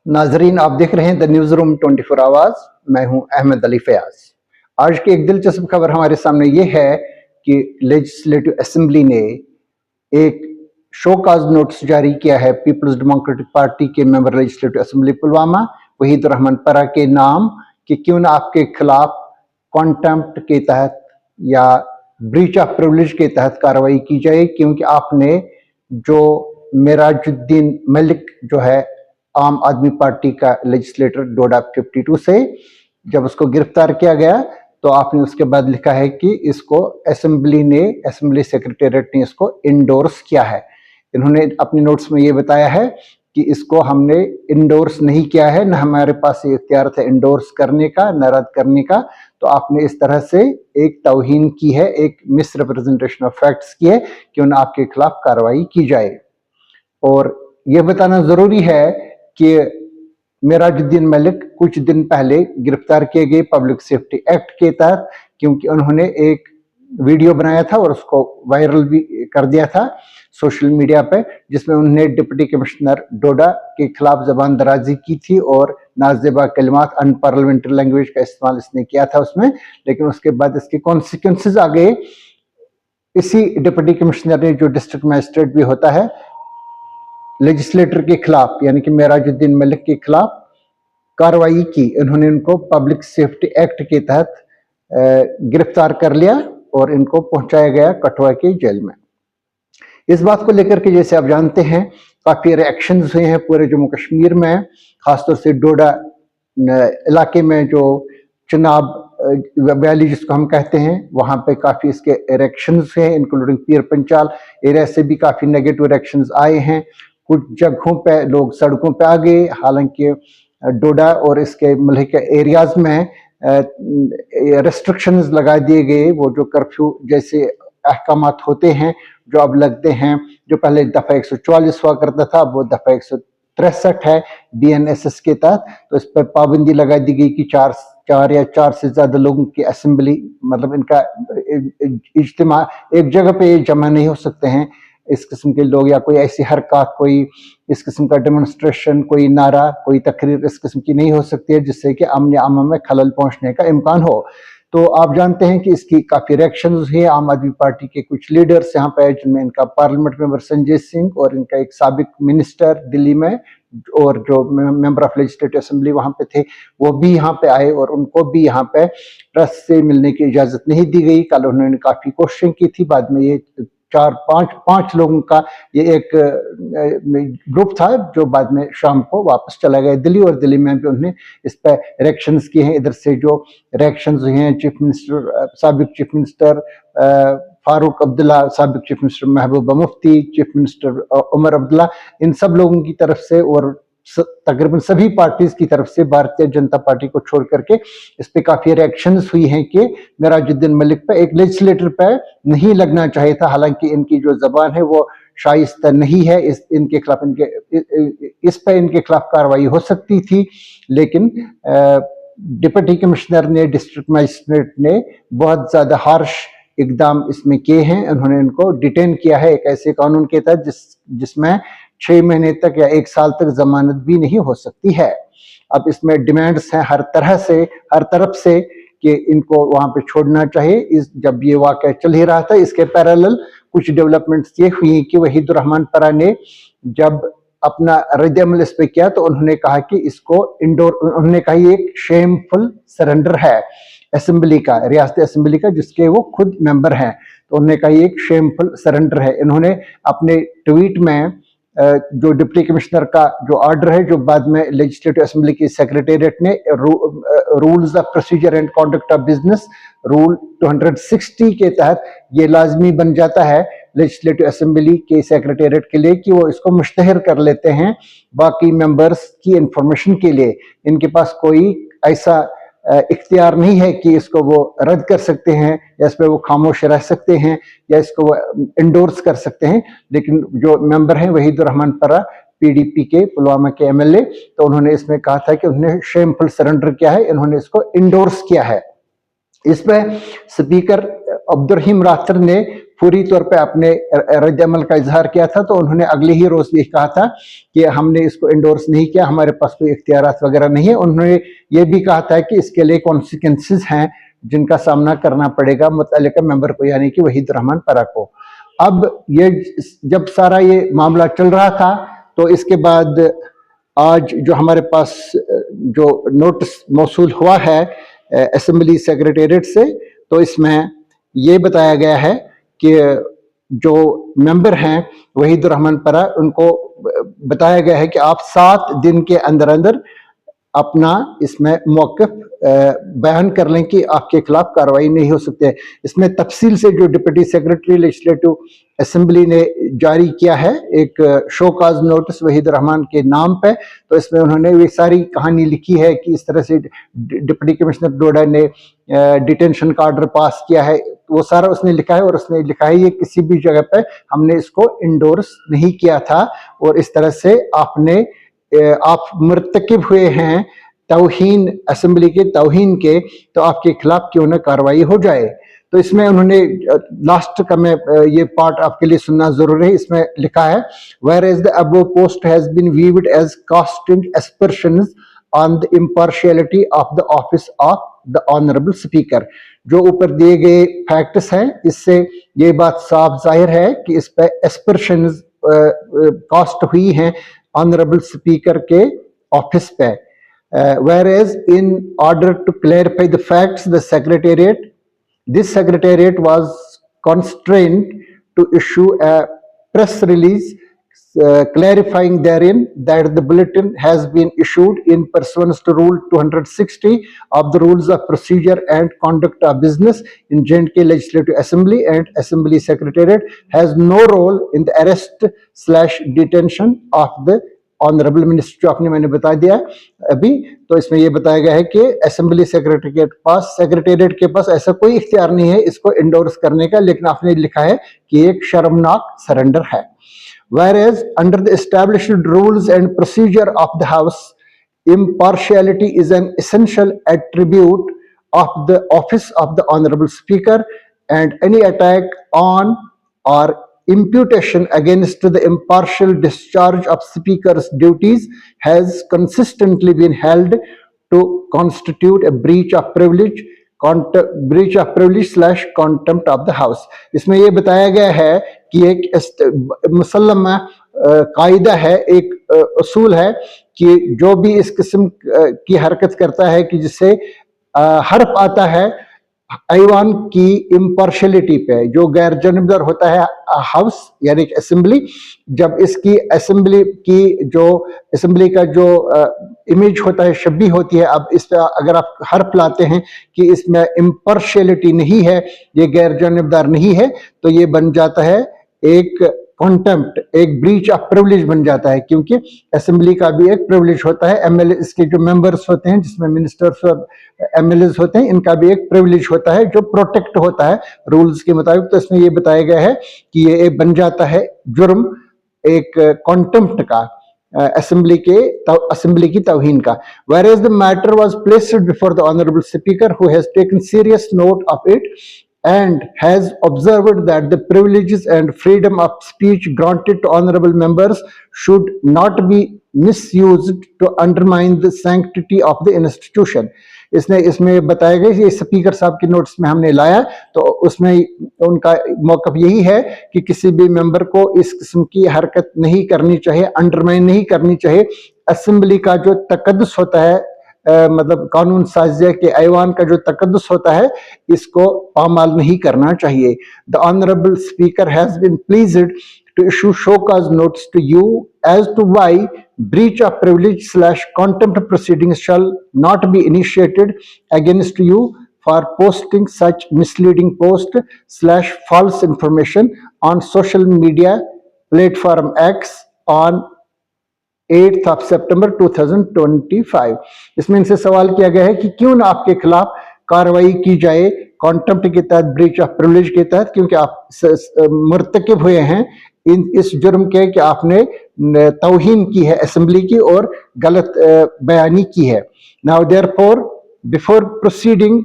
नाजरीन, आप देख रहे हैं द न्यूज रूम 24 आवर्स। मैं हूं अहमद अली फयाज। आज की एक दिलचस्प खबर हमारे सामने ये है कि लेजिस्लेटिव असेंबली ने एक शो काज नोटिस जारी किया है पीपल्स डेमोक्रेटिक पार्टी के member legislative assembly Pulwama Waheed Rahman परा के नाम कि क्यों ना आपके खिलाफ कॉन्टेम्प्ट के तहत या ब्रीच ऑफ प्रिविलेज के तहत कार्रवाई की जाए, क्योंकि आपने जो मेराजुद्दीन मलिक जो है आम आदमी पार्टी का लेजिस्लेटर डोडा 52 से, जब उसको गिरफ्तार किया गया तो आपने उसके बाद लिखा है कि इसको असेंबली सेक्रेटेरिएट ने इसको इंडोर्स किया है। इन्होंने अपने नोट्स में ये बताया है कि इसको हमने इंडोर्स नहीं किया है, न हमारे पास ये इख्तियार था इंडोर्स करने का न रद्द करने का। तो आपने इस तरह से एक तौहीन की है, एक मिस रिप्रेजेंटेशन ऑफ फैक्ट्स की है कि उन आपके खिलाफ कार्रवाई की जाए। और यह बताना जरूरी है कि मेराजुद्दीन मलिक कुछ दिन पहले गिरफ्तार किए गए पब्लिक सेफ्टी एक्ट के तहत, क्योंकि उन्होंने एक वीडियो बनाया था और उसको वायरल भी कर दिया था सोशल मीडिया पे, जिसमें उन्होंने डिप्टी कमिश्नर डोडा के खिलाफ जबान दराजी की थी और नाजेबा कलिमात अनपार्लियामेंट्री लैंग्वेज का इस्तेमाल इसने किया था उसमें। लेकिन उसके बाद इसके कॉन्सिक्वेंसेस आ गए। इसी डिप्टी कमिश्नर ने, जो डिस्ट्रिक्ट मजिस्ट्रेट भी होता है, लेजिस्लेटर के खिलाफ यानी कि मेराजुद्दीन मलिक के खिलाफ कार्रवाई की। उन्होंने इनको पब्लिक सेफ्टी एक्ट के तहत गिरफ्तार कर लिया और इनको पहुंचाया गया कठुआ के जेल में। इस बात को लेकर के, जैसे आप जानते हैं, काफी रिएक्शंस हुए हैं पूरे जम्मू कश्मीर में, खासतौर से डोडा इलाके में जो चुनाव वैली जिसको हम कहते हैं, वहां पे काफी इसके रिएक्शंस हैं, इंक्लूडिंग पीर पंचाल एरिया से भी काफी नेगेटिव रिएक्शंस आए हैं। कुछ जगहों पे लोग सड़कों पे आ गए, हालांकि डोडा और इसके मलह के एरियाज में रेस्ट्रिक्शंस लगा दिए गए। वो जो कर्फ्यू जैसे अहकामात होते हैं जो अब लगते हैं, जो पहले दफा 144 हुआ करता था, अब वो दफा 163 है BNSS के तहत। तो इस पर पाबंदी लगा दी गई कि चार या चार से ज्यादा लोगों की असेंबली, मतलब इनका इज्तिमा एक जगह पे जमा नहीं हो सकते हैं इस किस्म के लोग, या कोई ऐसी हरकत, कोई इस किस्म का डेमोन्स्ट्रेशन, कोई नारा, कोई तकरीर इस किस्म की नहीं हो सकती है जिससे कि अमन आमा में खलल पहुंचने का इम्कान हो। तो आप जानते हैं कि इसकी काफी रिएक्शंस हुए। आम आदमी पार्टी के कुछ लीडर्स यहाँ पे, जिनमें इनका पार्लियामेंट मेंबर संजय सिंह और इनका एक साबिक मिनिस्टर दिल्ली में और जो मेंबर ऑफ लेजिस्लेटिव असेंबली वहां पे थे, वो भी यहाँ पे आए और उनको भी यहाँ पे प्रेस से मिलने की इजाजत नहीं दी गई। कल उन्होंने काफी कोशिशें की थी, बाद में ये पांच लोगों का ये एक ग्रुप था जो बाद में शाम को वापस चला गया दिल्ली, और दिल्ली में भी उन्होंने इस पर रिएक्शंस किए हैं। इधर से जो रिएक्शंस हुए हैं, चीफ मिनिस्टर, साबिक चीफ मिनिस्टर फारूक अब्दुल्ला, साबिक chief minister Mehbooba Mufti, chief minister Omar Abdullah, इन सब लोगों की तरफ से और तकरीबन सभी पार्टीज की तरफ से, भारतीय जनता पार्टी को छोड़ करके, इस पे काफी रिएक्शंस हुई हैं कि मेराजुद्दीन मलिक पे, एक लेजिस्लेटर पे नहीं लगना चाहिए था। हालांकि इनकी जो जबान है वो शाइस्ता नहीं है, इनके खिलाफ इस पे इनके खिलाफ कार्रवाई हो सकती थी, लेकिन डिप्टी कमिश्नर ने, डिस्ट्रिक्ट मजिस्ट्रेट ने बहुत ज्यादा हार्श इकदाम इसमें किए हैं। उन्होंने इनको डिटेन किया है एक ऐसे कानून के तहत जिसमें 6 महीने तक या 1 साल तक जमानत भी नहीं हो सकती है। अब इसमें डिमांड्स हैं हर तरफ से कि इनको वहां पे छोड़ना चाहिए। जब ये वाकया चल ही रहा था, इसके पैरेलल कुछ डेवलपमेंट्स ये हुई कि वहीद रहमान परा ने जब अपना रद्द-ए-अमल इस पे किया तो उन्होंने कहा कि इसको उन्होंने कहा ये एक शेमफुल सरेंडर है असेंबली का, रियासती असेंबली का, जिसके वो खुद मेंबर हैं। तो उन्होंने कहा ये एक शेमफुल सरेंडर है। इन्होंने अपने ट्वीट में जो डिप्टी कमिश्नर का जो ऑर्डर है, जो बाद में लेजिस्लेटिव असेंबली की सेक्रेटेरिएट ने rules of procedure and conduct of business rule 260 के तहत ये लाजमी बन जाता है लेजिस्लेटिव असेंबली के सेक्रेटेरिएट के लिए कि वो इसको मुश्तहर कर लेते हैं बाकी मेंबर्स की इंफॉर्मेशन के लिए। इनके पास कोई ऐसा इख्तियार नहीं है कि इसको वो रद्द कर सकते हैं या इस पर वो खामोश रह सकते हैं या इसको वो इंडोर्स कर सकते हैं। लेकिन जो मेंबर हैं वहीद रहमान परा PDP के पुलवामा के MLA, तो उन्होंने इसमें कहा था कि उन्होंने शेमफुल सरेंडर किया है, इन्होंने इसको इंडोर्स किया है। इस पर स्पीकर अब्दुल रहीम राथर ने पूरी तौर पे अपने रद्द अमल का इजहार किया था, तो उन्होंने अगले ही रोज ये कहा था कि हमने इसको इंडोर्स नहीं किया, हमारे पास कोई इख्तियारात वगैरह नहीं है। उन्होंने ये भी कहा था कि इसके लिए कॉन्सिक्वेंसेस हैं जिनका सामना करना पड़ेगा मुतल्लिका मेंबर को, यानी कि वहीद रहमान परा को। अब ये जब सारा ये मामला चल रहा था, तो इसके बाद आज जो हमारे पास जो नोटिस मौसूल हुआ है असेंबली सेक्रेटेरिएट से, तो इसमें ये बताया गया है कि जो मेंबर हैं वहीद रहमान परा, उनको बताया गया है कि आप 7 दिन के अंदर अंदर अपना इसमें मौक़िफ़ बयान कर लें कि आपके खिलाफ कार्रवाई नहीं हो सकती है। इसमें तफसील से जो डिप्टी सेक्रेटरी लेजिस्लेटिव असेंबली ने जारी किया है एक show cause notice Waheed Rahman के नाम पे, तो इसमें उन्होंने ये सारी कहानी लिखी है कि इस तरह से डिप्टी कमिश्नर डोडा ने डिटेंशन का ऑर्डर पास किया है, वो सारा उसने लिखा है। और उसने लिखा है ये किसी भी जगह पे हमने इसको इंडोर्स नहीं किया था, और इस तरह से आप मुर्तकिब हुए हैं तौहीन, असेंबली के तौहीन के, तो आपके खिलाफ क्यों न कार्रवाई हो जाए। तो इसमें उन्होंने लास्ट का मैं ये पार्ट आपके लिए सुनना जरूरी है। इसमें लिखा है, whereas the above post has been viewed as casting aspersions on the impartiality of the office of the honourable speaker. जो ऊपर दिए गए फैक्ट्स हैं, इससे ये बात साफ जाहिर है कि इस पर एस्पर्शंस कास्ट हुई हैं ऑनरेबल स्पीकर के ऑफिस पे। Whereas in order to clarify the facts, this secretariat was constrained to issue a press release clarifying therein that the bulletin has been issued in pursuance to Rule 260 of the Rules of Procedure and Conduct of Business in J&K Legislative Assembly, and Assembly Secretariat has no role in the arrest/detention of the honourable ministry. आपने मैंने बता दिया अभी, तो इसमें यह बताया गया है कि असेंबली सेक्रेटेरिएट के पास ऐसा कोई इख्तियार नहीं है इसको इंडोर्स करने का, लेकिन आपने लिखा है कि एक शर्मनाक सरेंडर है। Whereas under the established rules and procedure of the House, impartiality is an essential attribute of the office of the Honorable Speaker, and any attack on or imputation against the impartial discharge of Speaker's duties has consistently been held to constitute a breach of privilege / contempt of the House। इसमें ये बताया गया है कि एक मुसल्लमा कायदा है, एक उसूल है कि जो भी इस किस्म की हरकत करता है कि जिससे हर्फ आता है ऐवान की इम्पार्शियलिटी पे, जो गैर जानबदार होता है हाउस यानी कि असेंबली, जब इसकी असेंबली का जो इमेज होता है, शब्बी होती है, अब इस पर अगर आप हर्फ लाते हैं कि इसमें इम्पार्शियलिटी नहीं है, ये गैर जानबदार नहीं है, तो ये बन जाता है एक कॉन्टेम्प्ट, एक ब्रीच ऑफ प्रिविलेज बन जाता है, क्योंकि असेंबली का भी एक प्रिविलेज होता है। एमएलए, इसके जो मेंबर्स होते हैं जिसमें मिनिस्टर्स और एमएलए होते हैं, इनका भी एक प्रिविलेज होता है जो प्रोटेक्ट होता है रूल्स के मुताबिक। तो इसमें ये बताया गया है कि ये बन जाता है जुर्म एक कॉन्टेम्प्ट का, असेंबली की तौहीन का। Whereas the matter was placed before the honorable speaker, who has taken serious note of it and has observed that the privileges and freedom of speech granted to honorable members should not be misused to undermine the sanctity of the institution। इसमें बताया गया कि speaker साहब के notes में हमने लाया, तो उसमें उनका मौक़िफ़ यही है कि किसी भी मेंबर को इस किस्म की हरकत नहीं करनी चाहिए, अंडरमाइन नहीं करनी चाहिए। असेंबली का जो तकद्दुस होता है, मतलब कानून साजिया के ऐवान का जो तकद्दुस होता है, इसको पामाल नहीं करना चाहिए। The honourable speaker has been pleased to issue show cause notice to you as to why breach of privilege / contempt proceedings shall not be initiated against you for posting such misleading post / false information on social media platform X on 8th of September 2025। इसमें इनसे सवाल किया गया है कि क्यों ना आपके खिलाफ कार्रवाई की जाए कॉन्टेम्प्ट के तहत, ब्रीच ऑफ प्रिविलेज के तहत, क्योंकि आप मुर्तकिब हुए हैं इस जुर्म के कि आपने तौहीन की है असेंबली की और गलत बयानी की है। Now therefore before proceeding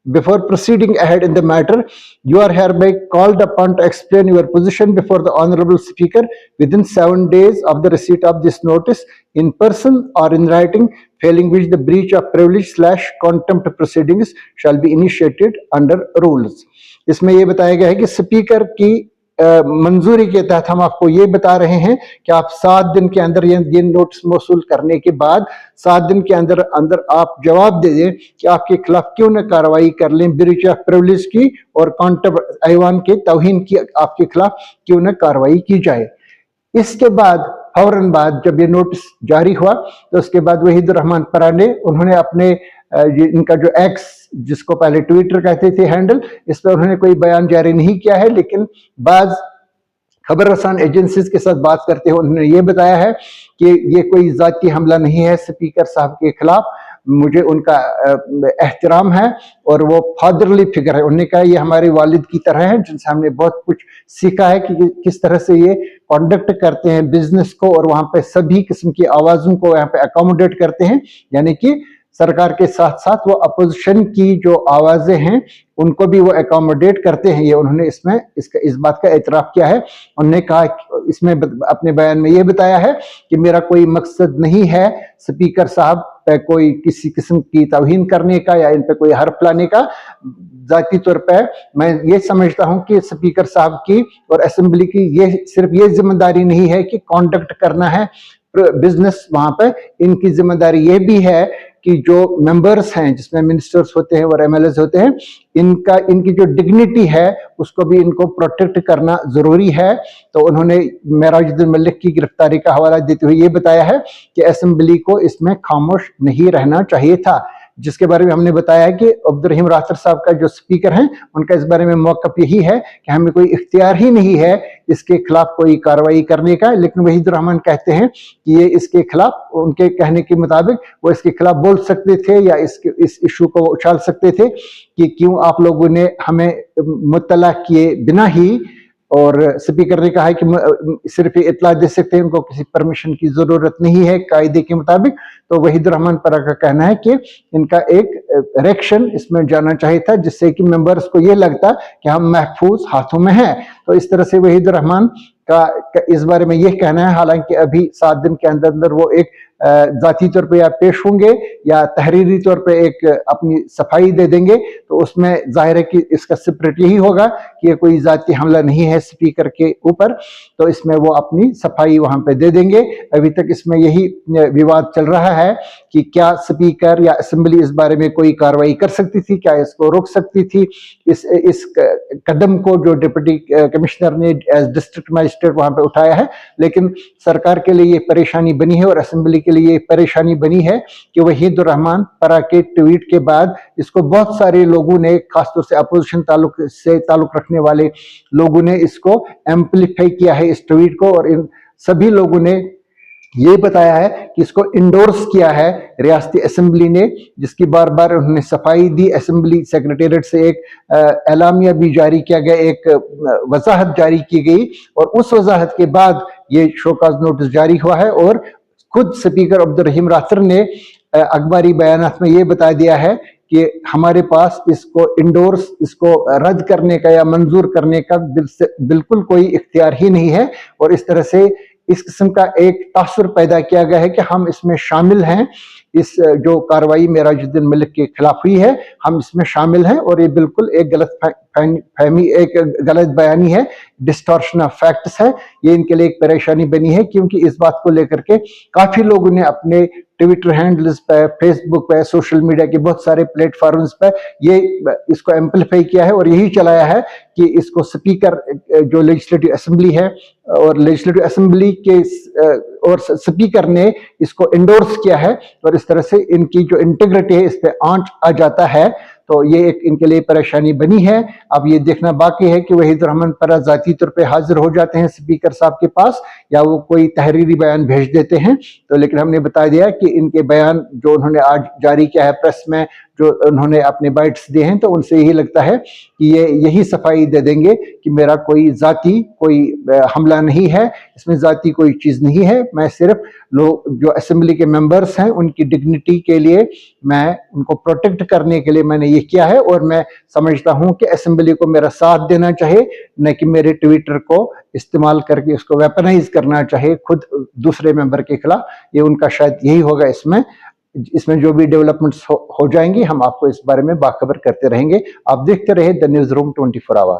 Before proceeding ahead in the matter, you are hereby called upon to explain your position before the Honorable Speaker within 7 days of the receipt of this notice, in person or in writing, failing which the breach of privilege/contempt proceedings shall be initiated under rules. इसमें ये बताया गया है कि speaker की मंजूरी के तहत हम आपको ये बता रहे हैं कि आप 7 दिन के अंदर ये नोटिस मौसूल करने के बाद 7 दिन के अंदर अंदर आप जवाब दे दें कि आपके खिलाफ क्यों न कार्रवाई कर लें, ब्रीच ऑफ प्रिविलेज की और कांटेम्प्ट ऐवान के तौहीन की आपके खिलाफ क्यों न कार्रवाई की जाए। इसके बाद फौरन बाद जब ये नोटिस जारी हुआ तो उसके बाद वहीदुर रहमान परा ने उन्होंने अपने इनका जो एक्स, जिसको पहले ट्विटर कहते थे हैंडल, इस पर उन्होंने कोई बयान जारी नहीं किया है, लेकिन बाज खबर रसान एजेंसीज के साथ बात करते हुए उन्होंने ये बताया है कि ये कोई जाती हमला नहीं है स्पीकर साहब के खिलाफ, मुझे उनका एहतराम है और वो फादरली फिगर है। उन्होंने कहा ये हमारे वालिद की तरह है जिनसे हमने बहुत कुछ सीखा है कि किस तरह से ये कॉन्डक्ट करते हैं बिजनेस को और वहां पे सभी किस्म की आवाजों को यहाँ पे अकोमोडेट करते हैं, यानी कि सरकार के साथ साथ वो अपोजिशन की जो आवाजें हैं उनको भी वो अकोमोडेट करते हैं। ये उन्होंने इसमें इस बात का एतराफ किया है। उन्होंने कहा इसमें अपने बयान में ये बताया है कि मेरा कोई मकसद नहीं है स्पीकर साहब पे कोई किसी किस्म की तौहीन करने का या इन पे कोई हर्फ लाने का। जाती तौर पे मैं ये समझता हूं कि स्पीकर साहब की और असेंबली की ये सिर्फ ये जिम्मेदारी नहीं है कि कॉन्डक्ट करना है बिजनेस, वहां पे इनकी जिम्मेदारी ये भी है कि जो मेंबर्स हैं जिसमें मिनिस्टर्स होते हैं और एमएलएस होते हैं, इनकी जो डिग्निटी है उसको भी इनको प्रोटेक्ट करना जरूरी है। तो उन्होंने मेराजुद्दीन मलिक की गिरफ्तारी का हवाला देते हुए ये बताया है कि असेंबली को इसमें खामोश नहीं रहना चाहिए था, जिसके बारे में हमने बताया है कि अब्दुल रहीम रातर साहब का जो स्पीकर हैं उनका इस बारे में मौक़िफ़ यही है कि हमें कोई इख्तियार ही नहीं है इसके खिलाफ कोई कार्रवाई करने का। लेकिन वहीदुर रहमान कहते हैं कि ये इसके खिलाफ, उनके कहने के मुताबिक वो इसके खिलाफ बोल सकते थे या इस इशू को उछाल सकते थे कि क्यों आप लोगों ने हमें मुत्तला किए बिना ही, और स्पीकर ने कहा है कि सिर्फ इत्तला दे सकते हैं, उनको किसी परमिशन की जरूरत नहीं है कायदे के मुताबिक। तो वहीदुर रहमान परा का कहना है कि इनका एक रिएक्शन इसमें जाना चाहिए था जिससे कि मेंबर्स को ये लगता कि हम महफूज हाथों में हैं। तो इस तरह से वहीदुर रहमान का इस बारे में यह कहना है, हालांकि अभी 7 दिन के अंदर अंदर वो एक जाती तौर पे या पेश होंगे या तहरीरी तौर पे एक अपनी सफाई दे देंगे, तो उसमें जाहिर है कि इसका स्पिरिट यही होगा कि ये कोई जाती हमला नहीं है स्पीकर के ऊपर, तो इसमें वो अपनी सफाई वहां पे दे देंगे। अभी तक इसमें यही विवाद चल रहा है कि क्या स्पीकर या असेंबली इस बारे में कोई कार्रवाई कर सकती थी, क्या इसको रोक सकती थी। इस कदम को जो डिप्टी कमिश्नर ने एज डिस्ट्रिक्ट मजिस्ट्रेट वहां पे उठाया है, लेकिन सरकार के लिए ये परेशानी बनी है और असेंबली के लिए परेशानी बनी है कि वहीदुर रहमान परा के ट्वीट के बाद इसको बहुत सारे लोगों ने, खासतौर से अपोजिशन ताल्लुक रखने वाले लोगों ने इसको एम्पलीफाई किया है इस ट्वीट को, और इन सभी लोगों ने ये बताया है कि इसको इंडोर्स किया है रियासती असेंबली ने, जिसकी बार बार उन्होंने सफाई दी। असेंबली सेक्रेटेरिएट से एक एलामिया भी जारी किया गया, एक वजाहत जारी की गई और उस वजाहत के बाद ये शोकाज नोटिस जारी हुआ है। और खुद स्पीकर अब्दुल रहीम रातर ने अखबारी बयानात में ये बता दिया है कि हमारे पास इसको इंडोर्स, इसको रद्द करने का या मंजूर करने का बिल्कुल कोई इख्तियार ही नहीं है। और इस तरह से इस किस्म का एक तासुर पैदा किया गया है कि हम इसमें शामिल हैं, इस जो कार्रवाई मेराजुद्दीन मलिक के खिलाफ हुई है हम इसमें शामिल हैं, और ये बिल्कुल एक गलतफहमी, एक गलत बयानी है, डिस्टॉर्शन ऑफ फैक्ट्स है। ये इनके लिए एक परेशानी बनी है क्योंकि इस बात को लेकर के काफी लोगों ने अपने ट्विटर हैंडल्स पे, फेसबुक पे, सोशल मीडिया के बहुत सारे प्लेटफॉर्म्स पे ये इसको एम्पलीफाई किया है और यही चलाया है कि इसको स्पीकर जो लेजिस्लेटिव असेंबली है और लेजिस्लेटिव असेंबली के और स्पीकर ने इसको इंडोर्स किया है, और इस तरह से इनकी जो इंटीग्रिटी है इस पे आंच आ जाता है। तो ये एक इनके लिए परेशानी बनी है। अब ये देखना बाकी है कि वहीदुर रहमान परा जाती तौर पे हाजिर हो जाते हैं स्पीकर साहब के पास या वो कोई तहरीरी बयान भेज देते हैं। तो लेकिन हमने बता दिया कि इनके बयान जो उन्होंने आज जारी किया है प्रेस में, जो उन्होंने अपने बाइट्स दिए हैं, तो उनसे यही लगता है कि ये यही सफाई दे देंगे कि मेरा कोई जाती कोई हमला नहीं है, इसमें जाती कोई चीज नहीं है। मैं सिर्फ लोग जो असेंबली के मेंबर्स हैं उनकी डिग्निटी के लिए, मैं उनको प्रोटेक्ट करने के लिए मैंने ये किया है। और मैं समझता हूं कि असेंबली को मेरा साथ देना चाहिए, न कि मेरे ट्विटर को इस्तेमाल करके उसको वेपनाइज करना चाहिए खुद दूसरे मेंबर के खिलाफ। ये उनका शायद यही होगा। इसमें जो भी डेवलपमेंट्स हो जाएंगी हम आपको इस बारे में बाखबर करते रहेंगे। आप देखते रहे द न्यूज रूम 24 आवर।